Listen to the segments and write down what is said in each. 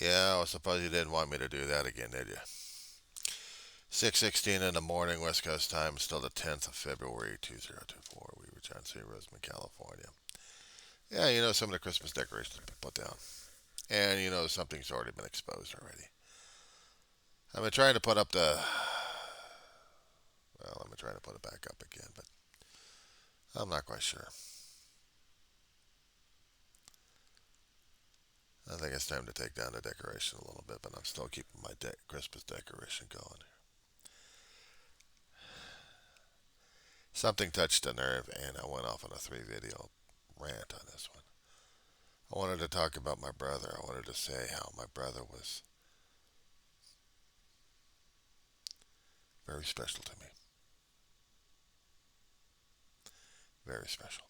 Yeah, I suppose you didn't want me to do that again, did you? 6:16 in the morning, West Coast time. Still the 10th of February, 2024. We reach on St. Roseman, California. Yeah, some of the Christmas decorations have been put down, and something's already been exposed already. I've been trying to put up the. Well, I'm trying to put it back up again, but I'm not quite sure. I think it's time to take down the decoration a little bit, but I'm still keeping my Christmas decoration going. Something touched a nerve, and I went off on a 3 video rant on this one. I wanted to talk about my brother. I wanted to say how my brother was very special to me. Very special.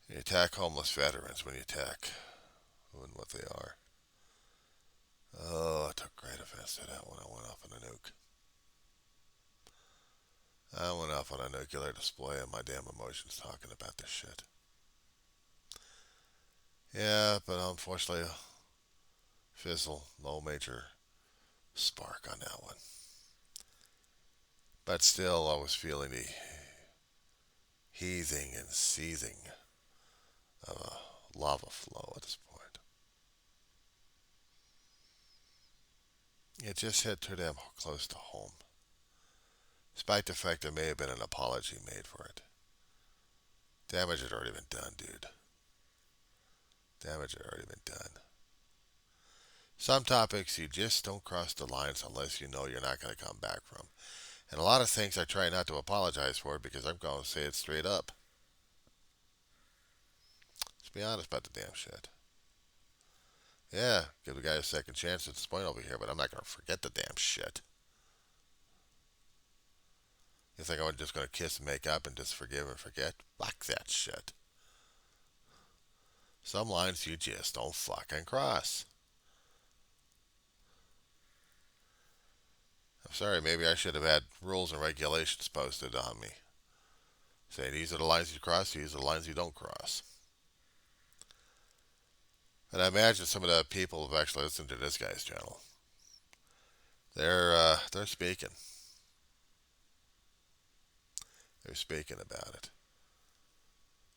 You attack homeless veterans when you attack who and what they are. Oh, I took great offense to that when I went off on a nuke. I went off on a nuclear display of my damn emotions talking about this shit. Yeah, but unfortunately, fizzle, no major spark on that one. But still, I was feeling the heaving and seething of a lava flow at this point. It just hit too damn close to home, despite the fact there may have been an apology made for it. Damage had already been done, dude. Damage had already been done. Some topics you just don't cross the lines unless you know you're not going to come back from. And a lot of things I try not to apologize for because I'm going to say it straight up. Let's be honest about the damn shit. Yeah, give the guy a second chance at this point over here, but I'm not going to forget the damn shit. You think I'm just going to kiss and make up and just forgive and forget? Fuck that shit. Some lines you just don't fucking cross. I'm sorry, maybe I should have had rules and regulations posted on me. Say, these are the lines you cross, these are the lines you don't cross. And I imagine some of the people who've actually listened to this guy's channel. They're speaking. They're speaking about it.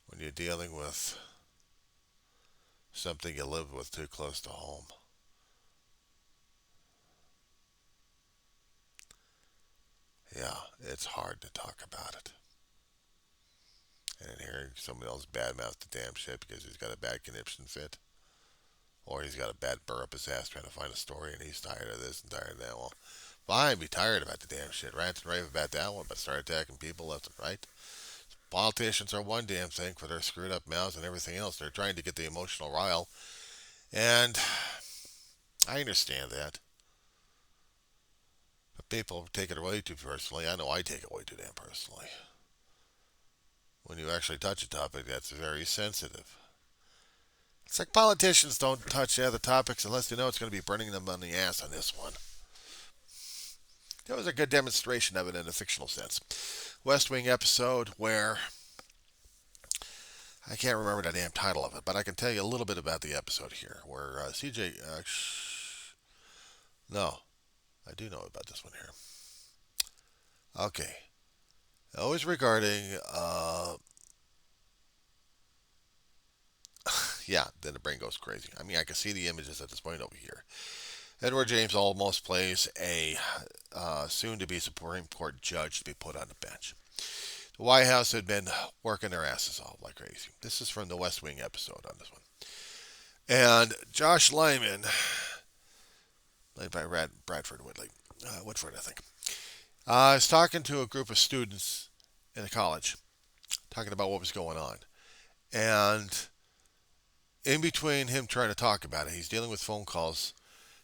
When you're dealing with something you live with too close to home, yeah, it's hard to talk about it. And hearing somebody else badmouth the damn shit because he's got a bad conniption fit, or he's got a bad burr up his ass trying to find a story and he's tired of this and tired of that. Well, fine, be tired about the damn shit. Rant and rave about that one, but start attacking people left and right. Politicians are one damn thing for their screwed up mouths and everything else. They're trying to get the emotional rile. And I understand that. But people take it way too personally. I know I take it way too damn personally. When you actually touch a topic that's very sensitive. It's like politicians don't touch the other topics unless they know it's going to be burning them on the ass on this one. That was a good demonstration of it in a fictional sense. West Wing episode where I can't remember the damn title of it, but I can tell you a little bit about the episode here where CJ. No, I do know about this one here. Okay. Always regarding. Yeah, then the brain goes crazy. I mean, I can see the images at this point over here. Edward James almost plays a soon to be Supreme Court judge to be put on the bench. The White House had been working their asses off like crazy. This is from the West Wing episode on this one. And Josh Lyman, played by Bradford Woodford, I think, is talking to a group of students in a college, talking about what was going on. And in between him trying to talk about it, he's dealing with phone calls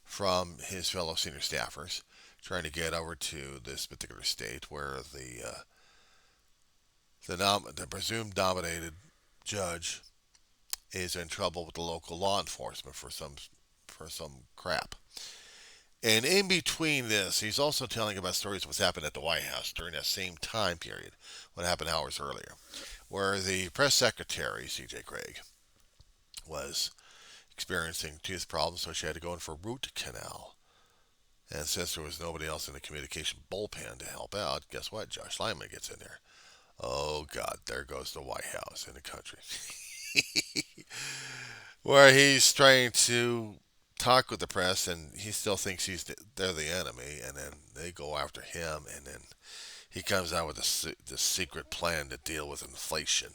from his fellow senior staffers, trying to get over to this particular state where the presumed nominated judge is in trouble with the local law enforcement for some crap. And in between this, he's also telling about stories of what's happened at the White House during that same time period, what happened hours earlier, where the press secretary, C.J. Craig, was experiencing tooth problems, so she had to go in for root canal. And since there was nobody else in the communication bullpen to help out, guess what? Josh Lyman gets in there. Oh God, there goes the White House in the country, where he's trying to talk with the press, and he still thinks they're the enemy, and then they go after him, and then he comes out with the secret plan to deal with inflation,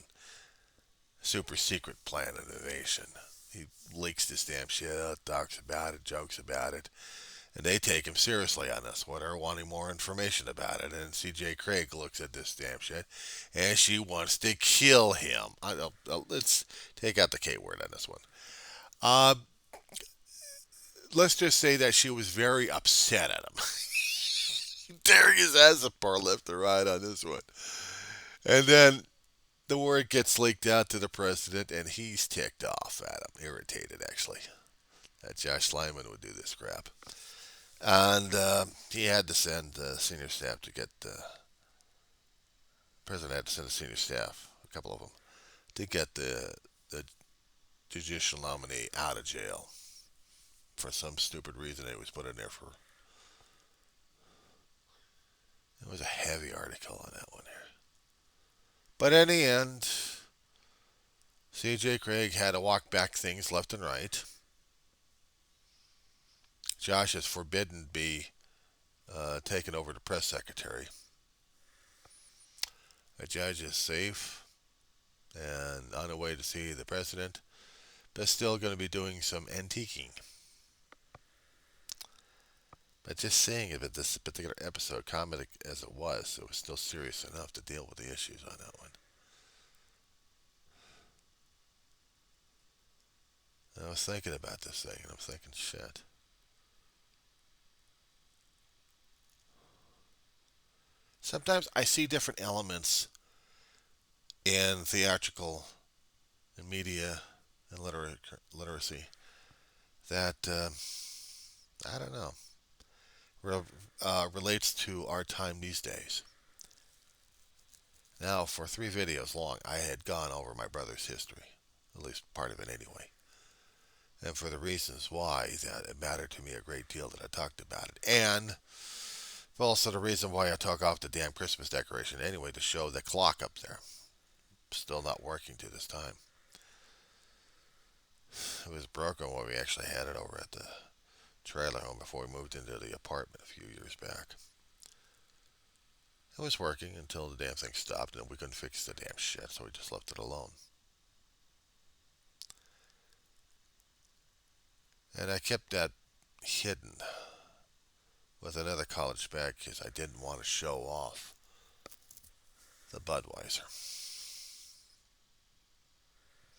super secret plan of the nation. He leaks this damn shit out, talks about it, jokes about it, and they take him seriously on this one. They're wanting more information about it. And C.J. Craig looks at this damn shit, and she wants to kill him. Let's take out the K word on this one. Uh, let's just say that she was very upset at him. Darius has a poor left to ride on this one. And then the word gets leaked out to the president, and he's ticked off at him, irritated actually, that Josh Lyman would do this crap. And he had to send senior staff to get president had to send a senior staff, a couple of them, to get the judicial nominee out of jail for some stupid reason. It was put in there for. It was a heavy article on that one here. But in the end, C.J. Craig had to walk back things left and right. Josh is forbidden to be taken over to press secretary. The judge is safe and on the way to see the president, but still going to be doing some antiquing. But just saying it, this particular episode, comedic as it was still serious enough to deal with the issues on that one. And I was thinking about this thing, and I'm thinking, shit. Sometimes I see different elements in theatrical and media and literacy that, I don't know, relates to our time these days. Now, for 3 videos long, I had gone over my brother's history, at least part of it anyway. And for the reasons why that it mattered to me a great deal that I talked about it. And also the reason why I took off the damn Christmas decoration anyway to show the clock up there. Still not working to this time. It was broken when we actually had it over at the trailer home before we moved into the apartment a few years back. It was working until the damn thing stopped and we couldn't fix the damn shit, so we just left it alone. And I kept that hidden with another college bag because I didn't want to show off the Budweiser.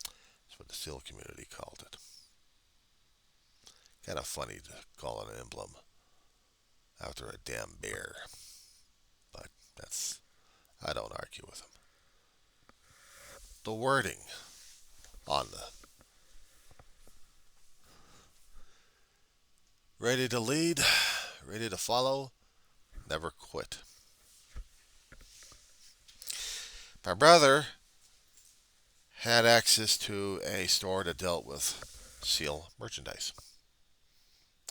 That's what the SEAL community called it. Kind of funny to call it an emblem after a damn bear. But I don't argue with them. The wording on the ready to lead, ready to follow, never quit. My brother had access to a store that dealt with SEAL merchandise.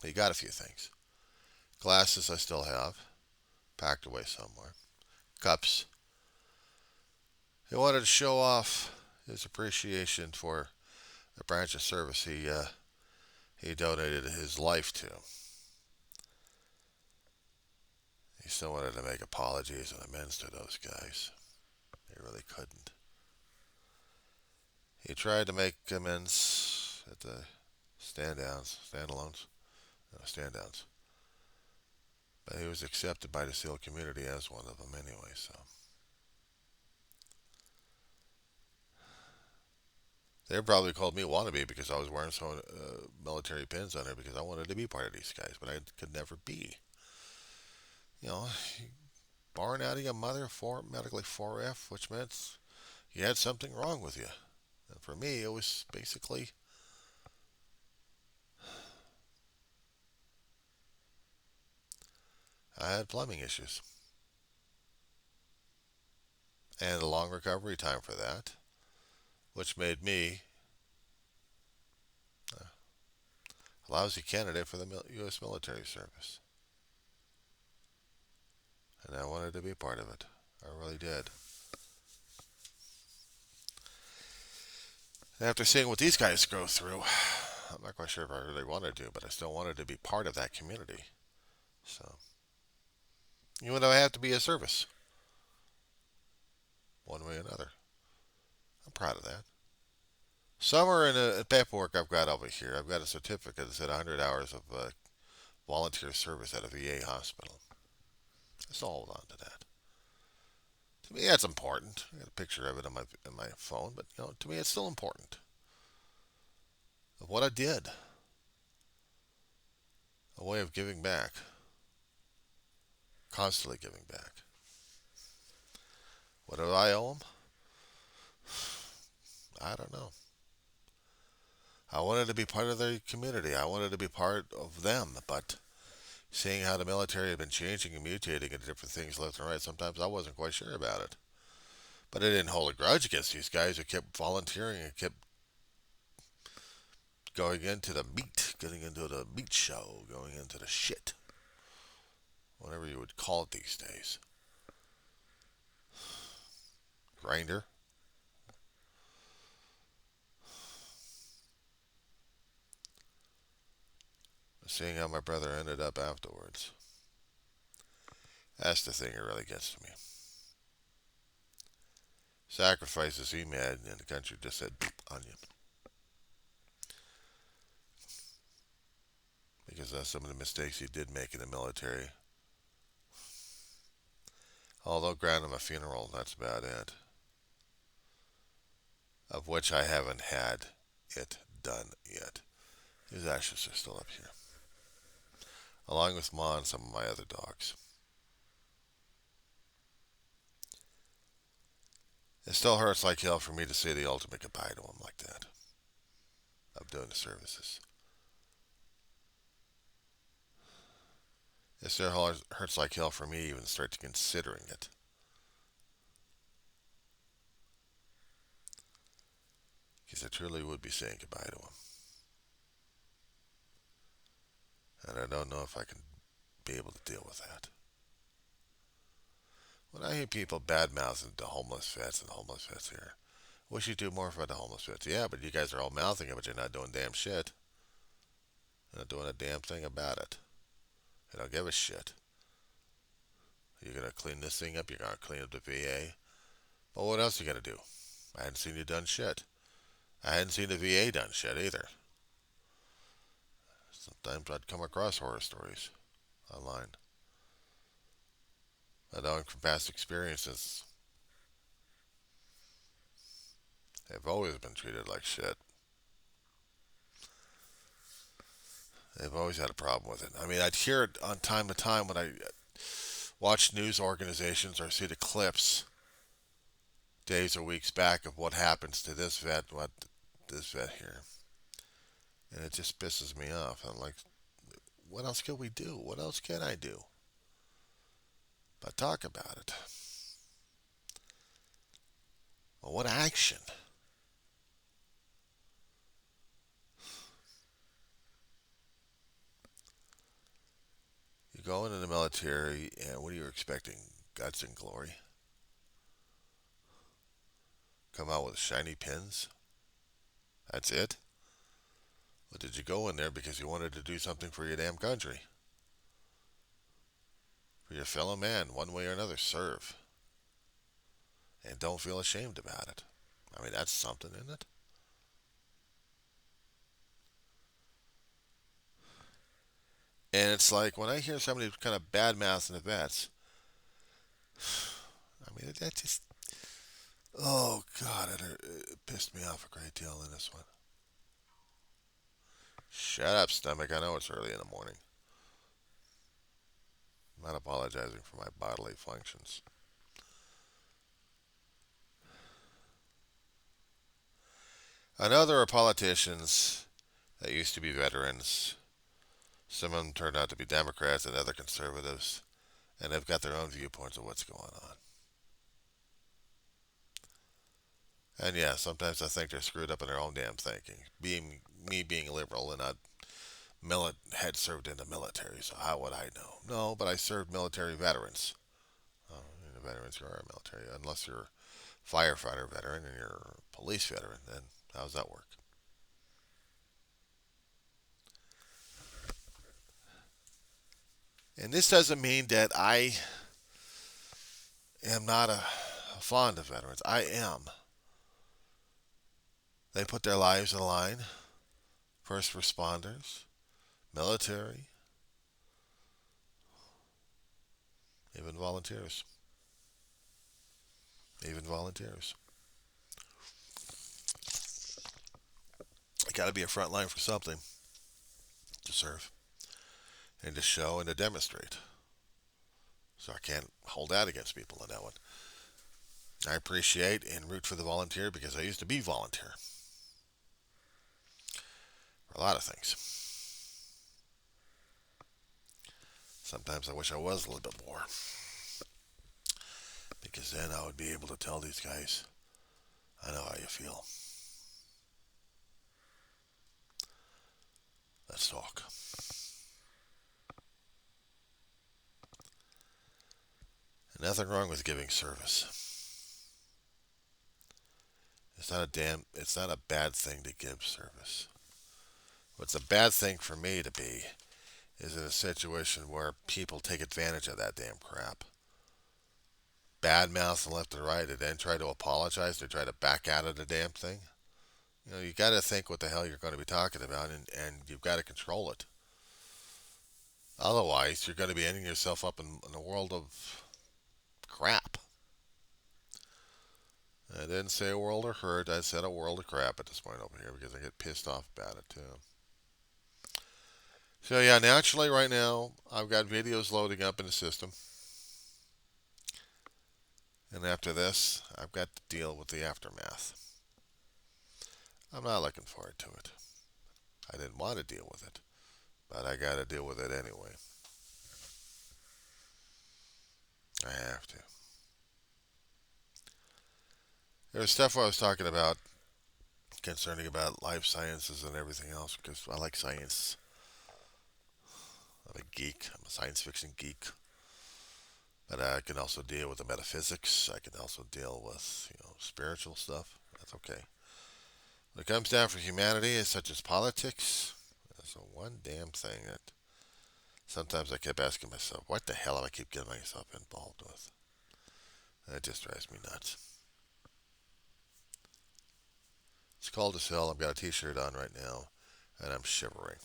He got a few things. Glasses I still have, packed away somewhere. Cups. He wanted to show off his appreciation for a branch of service he donated his life to. He still wanted to make apologies and amends to those guys. He really couldn't. He tried to make amends at the stand-downs. But he was accepted by the SEAL community as one of them anyway, so. They probably called me wannabe because I was wearing some military pins on there because I wanted to be part of these guys, but I could never be. You know, born out of your mother, medically 4F, which meant you had something wrong with you. And for me, it was basically I had plumbing issues. And a long recovery time for that, which made me lousy candidate for the U.S. military service. And I wanted to be part of it. I really did. And after seeing what these guys go through, I'm not quite sure if I really wanted to, but I still wanted to be part of that community. So, even though I have to be a service, one way or another, I'm proud of that. Somewhere in the paperwork I've got over here, I've got a certificate that said 100 hours of volunteer service at a VA hospital. I still hold on to that. To me, that's important. I got a picture of it on my phone, but to me, it's still important of what I did. A way of giving back, constantly giving back. What do I owe them? I don't know. I wanted to be part of their community. I wanted to be part of them, but seeing how the military had been changing and mutating into different things left and right, sometimes I wasn't quite sure about it. But I didn't hold a grudge against these guys who kept volunteering and kept going into the meat, getting into the meat show, going into the shit. Whatever you would call it these days. Grinder. Seeing how my brother ended up afterwards. That's the thing that really gets to me. Sacrifices he made, and the country just said, on you. Because of some of the mistakes he did make in the military. Although grant him a funeral, that's about it. Of which I haven't had it done yet. His ashes are still up here. Along with Ma and some of my other dogs. It still hurts like hell for me to say the ultimate goodbye to him like that. Of doing the services. It still hurts like hell for me to even start considering it. Because I truly would be saying goodbye to him. And I don't know if I can be able to deal with that. When I hear people bad-mouthing the homeless vets and the homeless vets here, wish you'd do more for the homeless vets. Yeah, but you guys are all mouthing it, but you're not doing damn shit. You're not doing a damn thing about it. You don't give a shit. You're going to clean this thing up. You're going to clean up the VA. But what else are you going to do? I hadn't seen you done shit. I hadn't seen the VA done shit either. Sometimes I'd come across horror stories online. I know from past experiences, they've always been treated like shit. They've always had a problem with it. I mean, I'd hear it on time to time when I watch news organizations or see the clips days or weeks back of what happens to this vet, what this vet here. And it just pisses me off. I'm like, what else can we do? What else can I do? But talk about it. Well, what action? You go into the military, and what are you expecting? Guts and glory? Come out with shiny pins? That's it? Or did you go in there because you wanted to do something for your damn country? For your fellow man, one way or another, serve. And don't feel ashamed about it. I mean, that's something, isn't it? And it's like when I hear somebody kind of badmouthing the vets, I mean, that just, oh God, it pissed me off a great deal in this one. Shut up, stomach. I know it's early in the morning. I'm not apologizing for my bodily functions. I know there are politicians that used to be veterans. Some of them turned out to be Democrats and other conservatives, and they've got their own viewpoints of what's going on. And yeah, sometimes I think they're screwed up in their own damn thinking. Me being liberal and not had served in the military, so how would I know? No, but I served military veterans. The veterans are military, unless you're a firefighter veteran and you're a police veteran. Then how does that work? And this doesn't mean that I am not fond of veterans. I am. They put their lives on the line. First responders, military, even volunteers. Even volunteers. I got to be a front line for something to serve and to show and to demonstrate. So I can't hold that against people on that one. I appreciate and root for the volunteer because I used to be volunteer for a lot of things. Sometimes I wish I was a little bit more because then I would be able to tell these guys, I know how you feel. Let's talk. And nothing wrong with giving service. It's not a bad thing to give service. What's a bad thing for me to be is in a situation where people take advantage of that damn crap. Bad mouth and left and right and then try to apologize. They try to back out of the damn thing. You got to think what the hell you're going to be talking about, and you've got to control it. Otherwise, you're going to be ending yourself up in a world of crap. I didn't say a world of hurt. I said a world of crap at this point over here because I get pissed off about it too. So yeah, naturally right now I've got videos loading up in the system. And after this, I've got to deal with the aftermath. I'm not looking forward to it. I didn't want to deal with it, but I got to deal with it anyway. I have to. There's stuff I was talking about concerning about life sciences and everything else because I like science. I'm a geek. I'm a science fiction geek. But I can also deal with the metaphysics. I can also deal with, spiritual stuff. That's okay. When it comes down for humanity, such as politics, that's the one damn thing that sometimes I kept asking myself, what the hell do I keep getting myself involved with? And it just drives me nuts. It's cold as hell. I've got a t-shirt on right now, and I'm shivering,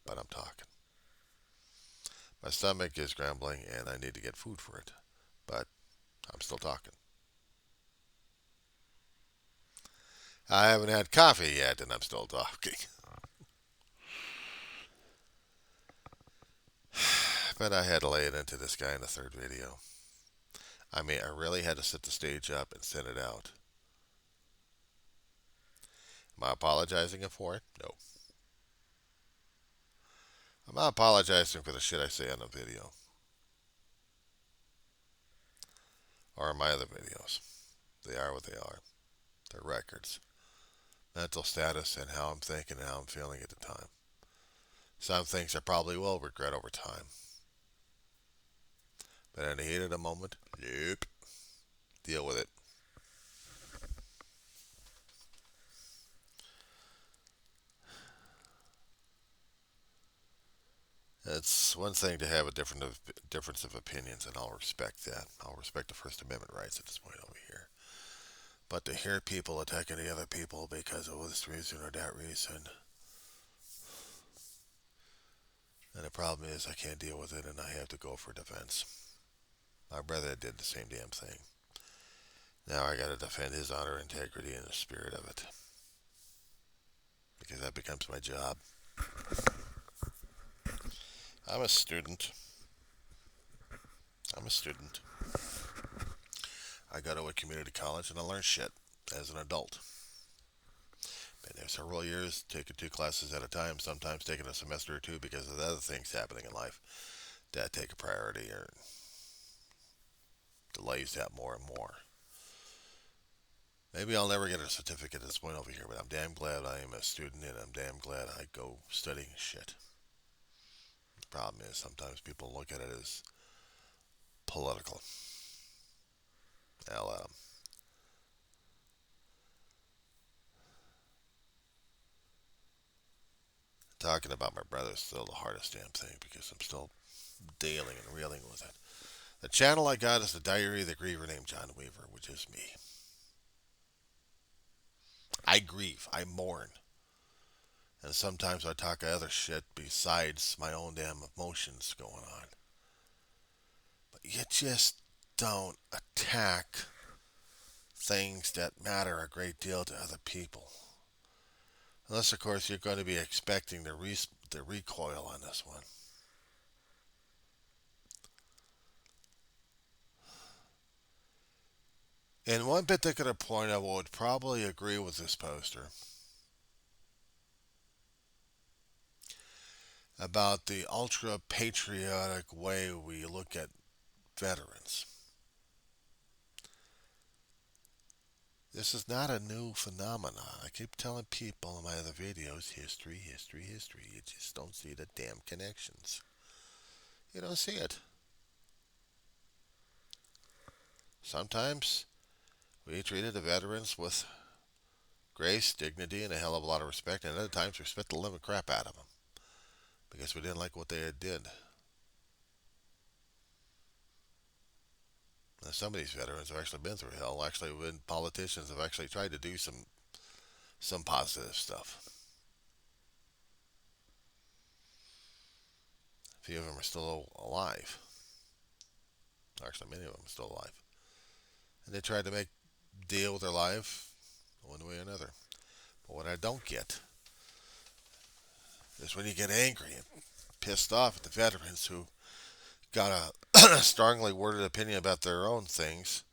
but I'm talking. My stomach is grumbling, and I need to get food for it, but I'm still talking. I haven't had coffee yet, and I'm still talking. But I had to lay it into this guy in the third video. I mean, I really had to set the stage up and send it out. Am I apologizing for it? No. I'm not apologizing for the shit I say on the video. Or in my other videos. They are what they are. They're records. Mental status and how I'm thinking and how I'm feeling at the time. Some things I probably will regret over time. But in the heat of the moment, nope. Deal with it. It's one thing to have a difference of opinions, and I'll respect that. I'll respect the First Amendment rights at this point over here. But to hear people attacking the other people because of this reason or that reason, and the problem is I can't deal with it, and I have to go for defense. My brother did the same damn thing. Now I got to defend his honor, integrity, and the spirit of it, because that becomes my job. I'm a student. I'm a student. I go to a community college and I learn shit as an adult. Been there several years, taking 2 classes at a time, sometimes taking a semester or two because of the other things happening in life that take a priority or delays that more and more. Maybe I'll never get a certificate at this point over here, but I'm damn glad I am a student and I'm damn glad I go studying shit. problem is sometimes people look at it as political. Now, talking about my brother is still the hardest damn thing because I'm still dealing and reeling with it. The channel I got is the Diary of the Griever named John Weaver, which is me. I grieve. I mourn. And sometimes I talk other shit besides my own damn emotions going on. But you just don't attack things that matter a great deal to other people. Unless, of course, you're going to be expecting the recoil on this one. In one particular point, I would probably agree with this poster about the ultra patriotic way we look at veterans. This is not a new phenomenon. I keep telling people in my other videos, history, history, history. You just don't see the damn connections. You don't see it. Sometimes we treated the veterans with grace, dignity, and a hell of a lot of respect, and other times we spit the living crap out of them because we didn't like what they did. Now, some of these veterans have actually been through hell. Actually, when politicians have actually tried to do some positive stuff. A few of them are still alive. Actually, many of them are still alive. And they tried to deal with their life one way or another. But what I don't get is when you get angry and pissed off at the veterans who got a strongly worded opinion about their own things,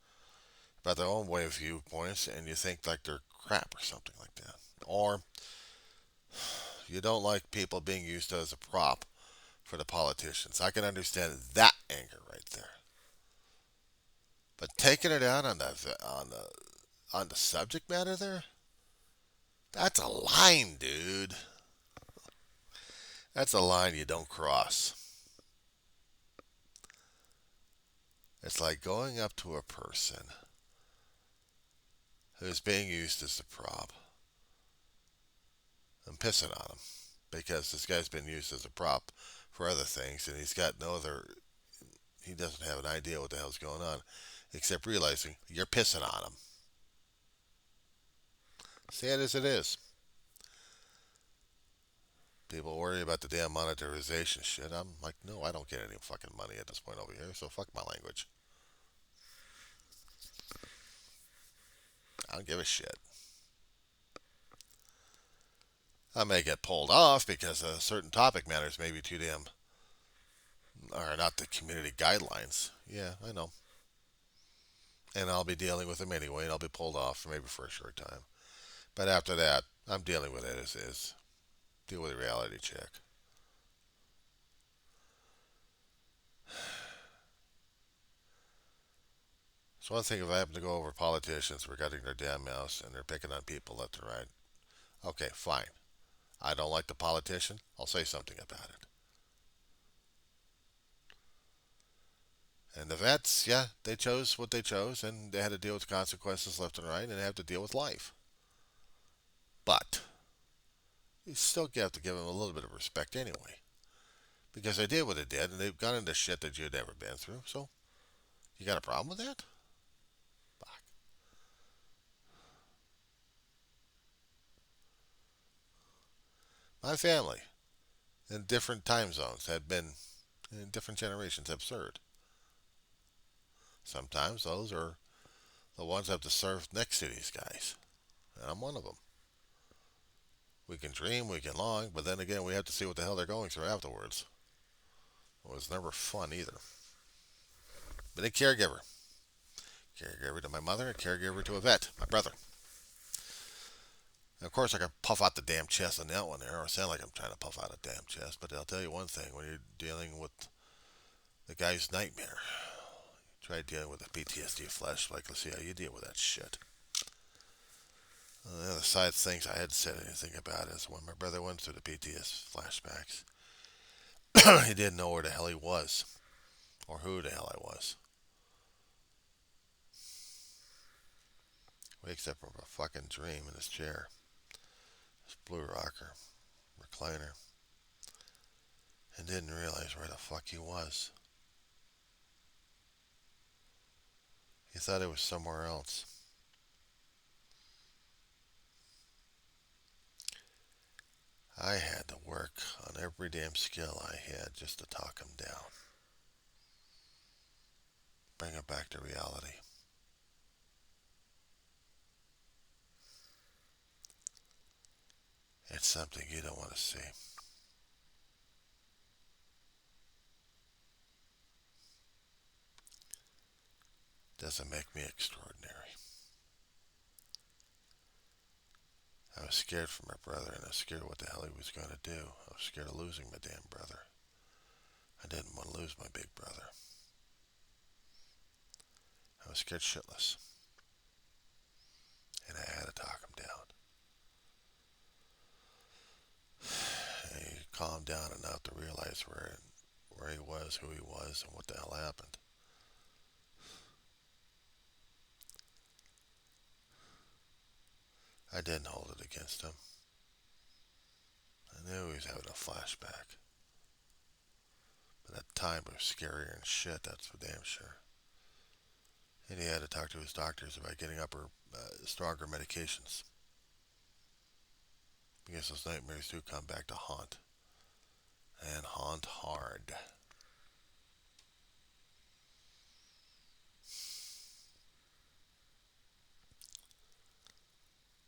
about their own way of viewpoints, and you think like they're crap or something like that. Or you don't like people being used as a prop for the politicians. I can understand that anger right there. But taking it out on the subject matter there, that's a line, dude. That's a line you don't cross. It's like going up to a person who's being used as a prop and pissing on him because this guy's been used as a prop for other things and he doesn't have an idea what the hell's going on except realizing you're pissing on him. Say it as it is. People worry about the damn monetization shit. I'm like, no, I don't get any fucking money at this point over here, so fuck my language. I don't give a shit. I may get pulled off because a certain topic matters maybe too damn, or not the community guidelines. Yeah, I know. And I'll be dealing with them anyway, and I'll be pulled off maybe for a short time. But after that, I'm dealing with it as is. Deal with a reality check. It's one thing if I happen to go over politicians regarding their damn mouths and they're picking on people left and right. Okay, fine. I don't like the politician. I'll say something about it. And the vets, yeah, they chose what they chose, and they had to deal with consequences left and right, and they have to deal with life. But you still have to give them a little bit of respect anyway. Because they did what they did, and they've got into shit that you'd never been through. So, you got a problem with that? Fuck. My family, in different time zones, have been, in different generations, absurd. Sometimes those are the ones that have to serve next to these guys. And I'm one of them. We can dream, we can long, but then again, we have to see what the hell they're going through afterwards. It was never fun either. Been a caregiver. Caregiver to my mother, a caregiver to a vet, my brother. And of course, I can puff out the damn chest on that one there, or sound like I'm trying to puff out a damn chest, but I'll tell you one thing, when you're dealing with the guy's nightmare, try dealing with a PTSD flashback, let's see how you deal with that shit. The other side of things I hadn't said anything about is when my brother went through the PTSD flashbacks. He didn't know where the hell he was or who the hell I was. Wakes up from a fucking dream in his chair. His blue rocker, recliner, and didn't realize where the fuck he was. He thought it was somewhere else. I had to work on every damn skill I had just to talk him down. Bring him back to reality. It's something you don't want to see. Doesn't make me extraordinary. I was scared for my brother, and I was scared of what the hell he was going to do. I was scared of losing my damn brother. I didn't want to lose my big brother. I was scared shitless. And I had to talk him down. And he calmed down enough to realize where he was, who he was, and what the hell happened. I didn't hold it against him. I knew he was having a flashback. But at the time it was scarier and shit, that's for damn sure. And he had to talk to his doctors about getting stronger medications. Because those nightmares do come back to haunt. And haunt hard.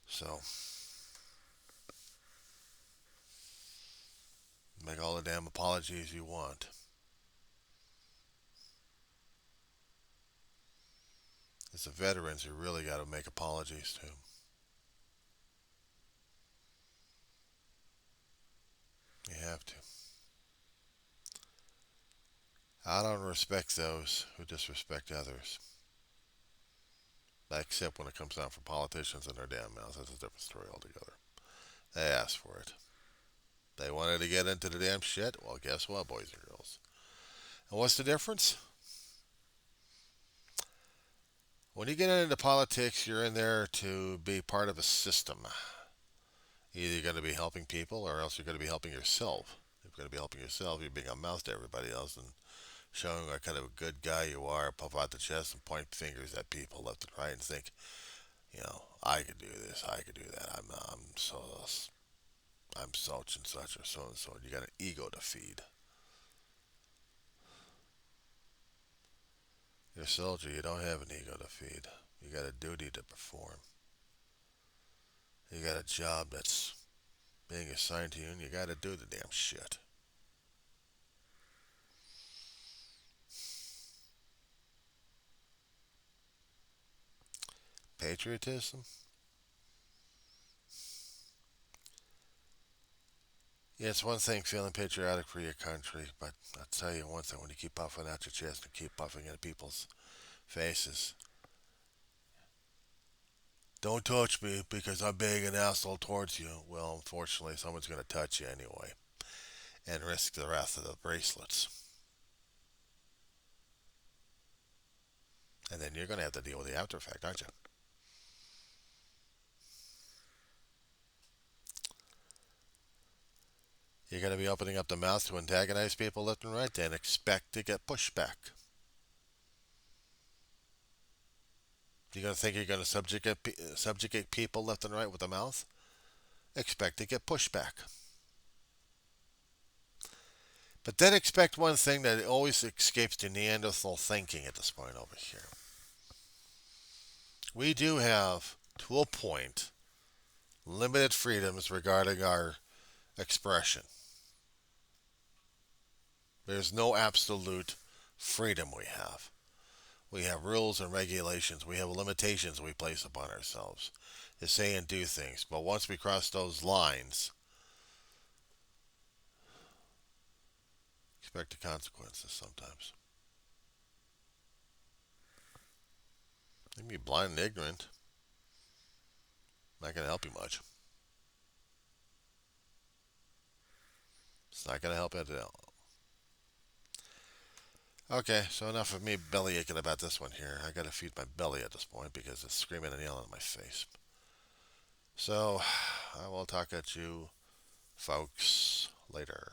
So, make all the damn apologies you want. It's the veterans who really got to make apologies to. You have to. I don't respect those who disrespect others. Except when it comes down for politicians and their damn mouths. That's a different story altogether. They asked for it. They wanted to get into the damn shit. Well, guess what, boys and girls? And what's the difference? When you get into politics, you're in there to be part of a system. Either you're going to be helping people or else you're going to be helping yourself. If you're going to be helping yourself, you're being a mouth to everybody else and showing what kind of a good guy you are, puff out the chest and point fingers at people left and right and think, I could do this, I could do that. I'm such and such or so and so. You got an ego to feed. You're a soldier. You don't have an ego to feed. You got a duty to perform. You got a job that's being assigned to you, and you got to do the damn shit. Patriotism? Yeah, it's one thing feeling patriotic for your country, but I'll tell you one thing, when you keep puffing out your chest and keep puffing into people's faces, don't touch me because I'm being an asshole towards you. Well, unfortunately, someone's going to touch you anyway and risk the rest of the bracelets. And then you're going to have to deal with the after effect, aren't you? You're going to be opening up the mouth to antagonize people left and right, then expect to get pushback. You're going to think you're going to subjugate people left and right with the mouth? Expect to get pushback. But then expect one thing that always escapes to Neanderthal thinking at this point over here. We do have, to a point, limited freedoms regarding our expression. There's no absolute freedom we have. We have rules and regulations. We have limitations we place upon ourselves to say and do things. But once we cross those lines, expect the consequences sometimes. You can be blind and ignorant. Not going to help you much. It's not going to help at all. Okay, so enough of me belly aching about this one here. I gotta feed my belly at this point because it's screaming and yelling in my face. So I will talk at you folks later.